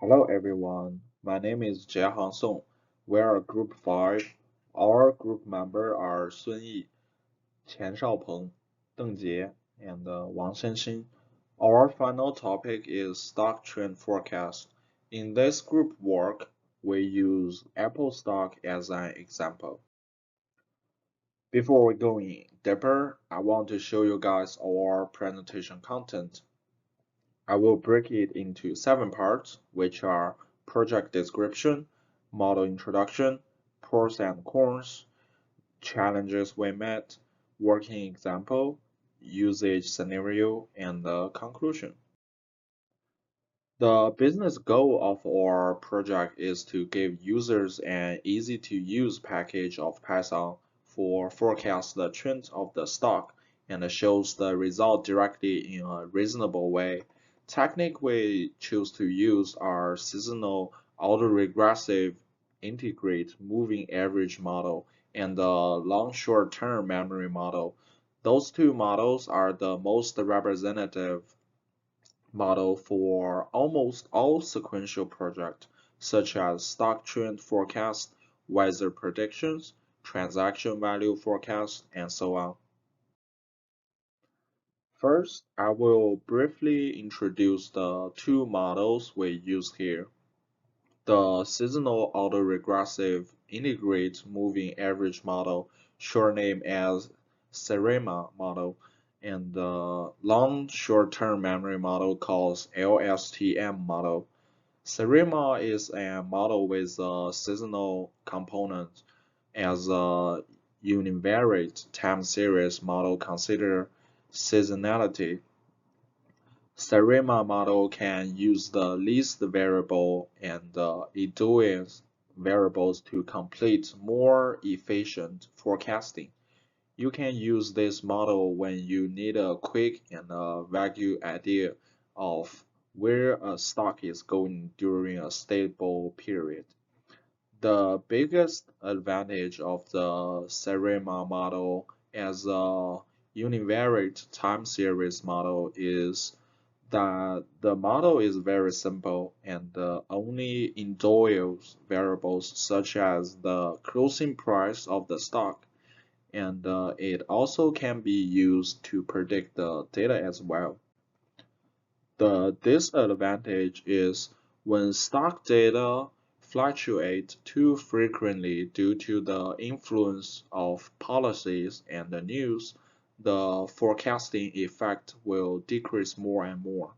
Hello everyone, my name is Jiahang Song. We are Group 5. Our group members are Sun Yi, Qian Shaopeng, Deng Jie, and Wang Shenxin. Our final topic is stock trend forecast. In this group work, we use Apple stock as an example. Before we go in deeper, I want to show you guys our presentation content. I will break it into 7 parts, which are project description, model introduction, pros and cons, challenges we met, working example, usage scenario, and the conclusion. The business goal of our project is to give users an easy-to-use package of Python for forecast the trends of the stock and shows the result directly in a reasonable way. Technique we choose to use are seasonal autoregressive integrate moving average model and the long short-term memory model. Those two models are the most representative model for almost all sequential projects, such as stock trend forecast, weather predictions, transaction value forecast, and so on. First, I will briefly introduce the two models we use here. The seasonal autoregressive integrate moving average model, short name as SEREMA model, and the long short-term memory model called LSTM model. SEREMA is a model with a seasonal component as a univariate time series model consider seasonality. SEREMA model can use the least variable and the induced variables to complete more efficient forecasting. You can use this model when you need a quick and a vague idea of where a stock is going during a stable period. The biggest advantage of the SEREMA model as a univariate time series model is that the model is very simple and only induces variables such as the closing price of the stock, and it also can be used to predict the data as well. The disadvantage is when stock data fluctuate too frequently due to the influence of policies and the news, the forecasting effect will decrease more and more.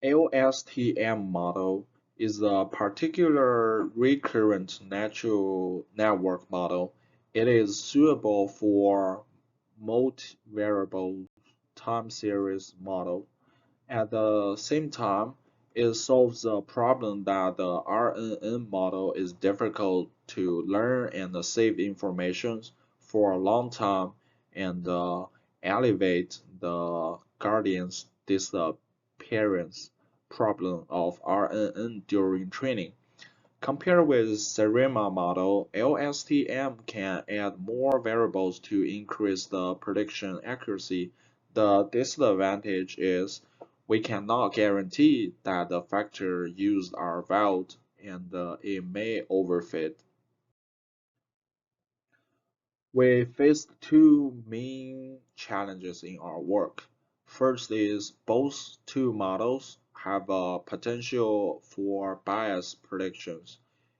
LSTM model is a particular recurrent natural network model. It is suitable for multivariable time series model. At the same time, it solves the problem that the RNN model is difficult to learn and save information for a long time and elevate the guardian's disappearance problem of RNN during training. Compared with SEREMA model, LSTM can add more variables to increase the prediction accuracy. The disadvantage is we cannot guarantee that the factors used are valid and it may overfit. We faced two main challenges in our work. First is both two models have a potential for bias predictions.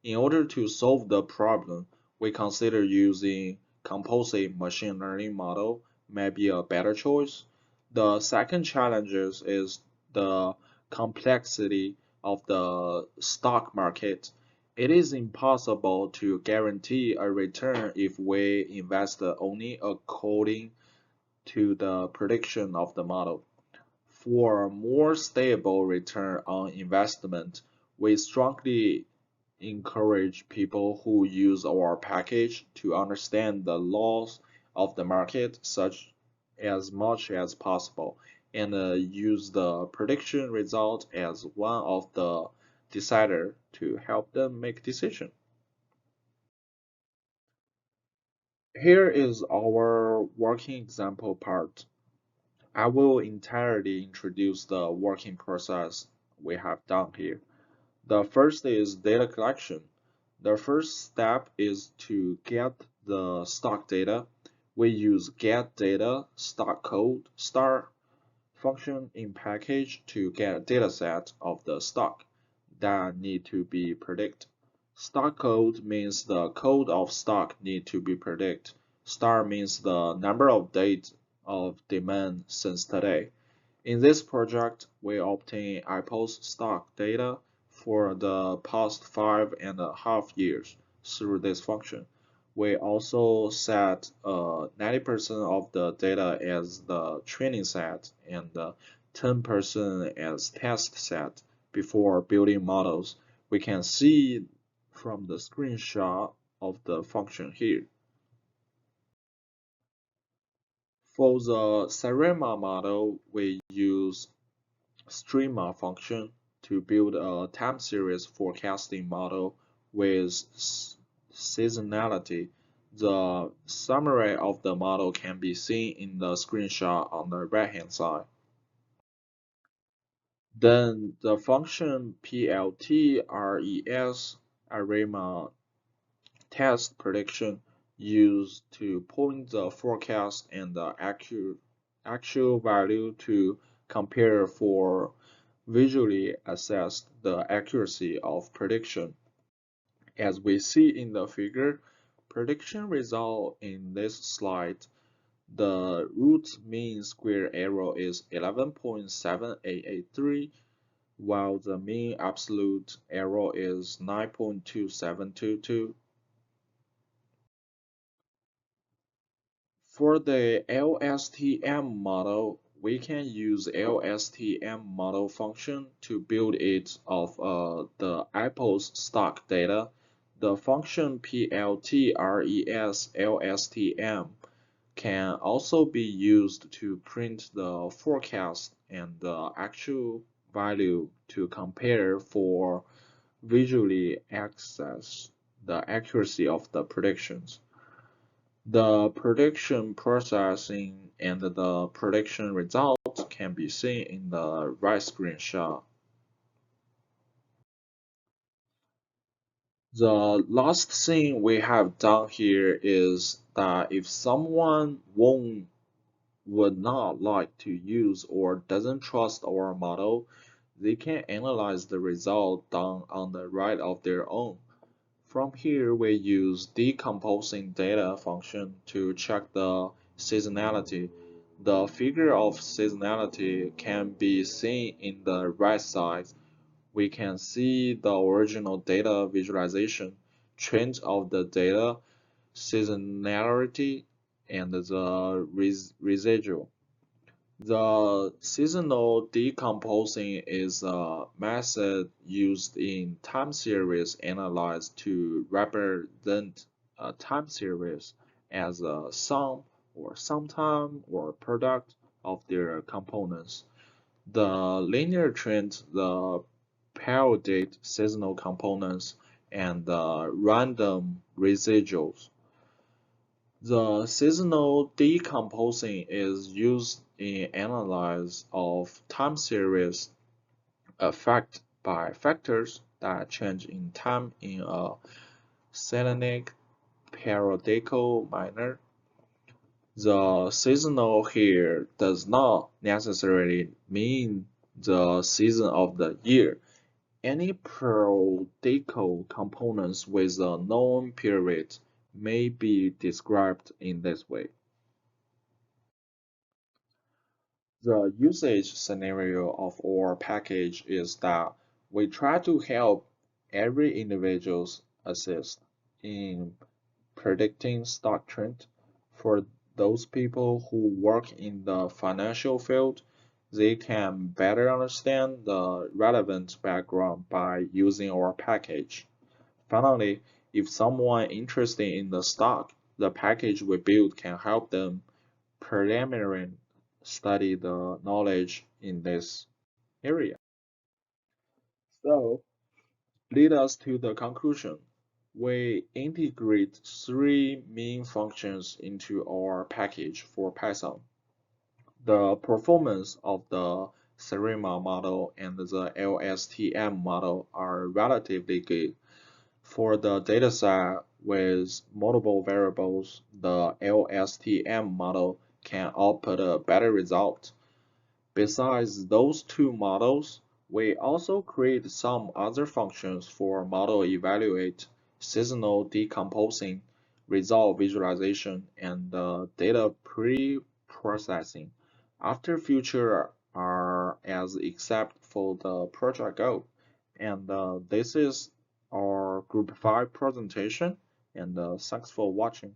In order to solve the problem, we consider using composite machine learning model may be a better choice. The second challenge is the complexity of the stock market. It is impossible to guarantee a return if we invest only according to the prediction of the model. For a more stable return on investment, we strongly encourage people who use our package to understand the laws of the market such as much as possible and use the prediction result as one of the decider to help them make decision. Here is our working example part. I will entirely introduce the working process we have done here. The first is data collection. The first step is to get the stock data. We use get data stock code star function in package to get a dataset of the stock that need to be predicted. Stock code means the code of stock need to be predicted. Star means the number of days of demand since today. In this project, we obtain Apple's stock data for the past 5.5 years through this function. We also set 90% of the data as the training set and 10% as test set before building models. We can see from the screenshot of the function here. For the Serema model, we use streamer function to build a time series forecasting model with seasonality. The summary of the model can be seen in the screenshot on the right hand side. Then the function PLTRES ARIMA test prediction used to point the forecast and the actual value to compare for visually assess the accuracy of prediction. As we see in the figure, prediction result in this slide, the root mean square error is 11.7883, while the mean absolute error is 9.2722. For the LSTM model, we can use LSTM model function to build it of the Apple's stock data. The function PLTRES LSTM can also be used to print the forecast and the actual value to compare for visually access the accuracy of the predictions. The prediction processing and the prediction results can be seen in the right screenshot. The last thing we have done here is that if someone would not like to use or doesn't trust our model, they can analyze the result done on the right of their own. From here, we use decomposing data function to check the seasonality. The figure of seasonality can be seen in the right side. We can see the original data visualization, trend of the data, seasonality, and the residual. The seasonal decomposing is a method used in time series analysis to represent a time series as a sum or sometime or product of their components. The linear trend, the periodic seasonal components, and the random residuals. The seasonal decomposing is used in analysis of time series affected by factors that change in time in a cyclic periodical manner. The seasonal here does not necessarily mean the season of the year. Any periodical components with a known period may be described in this way. The usage scenario of our package is that we try to help every individual's assist in predicting stock trend. For those people who work in the financial field, they can better understand the relevant background by using our package. Finally, if someone interested in the stock, the package we build can help them preliminary study the knowledge in this area. So, lead us to the conclusion. We integrate three main functions into our package for Python. The performance of the Serima model and the LSTM model are relatively good. For the dataset with multiple variables, the LSTM model can output a better result. Besides those two models, we also create some other functions for model evaluate, seasonal decomposing, result visualization, and data pre-processing. After future are as except for the project goal. And this is our group 5 presentation, and thanks for watching.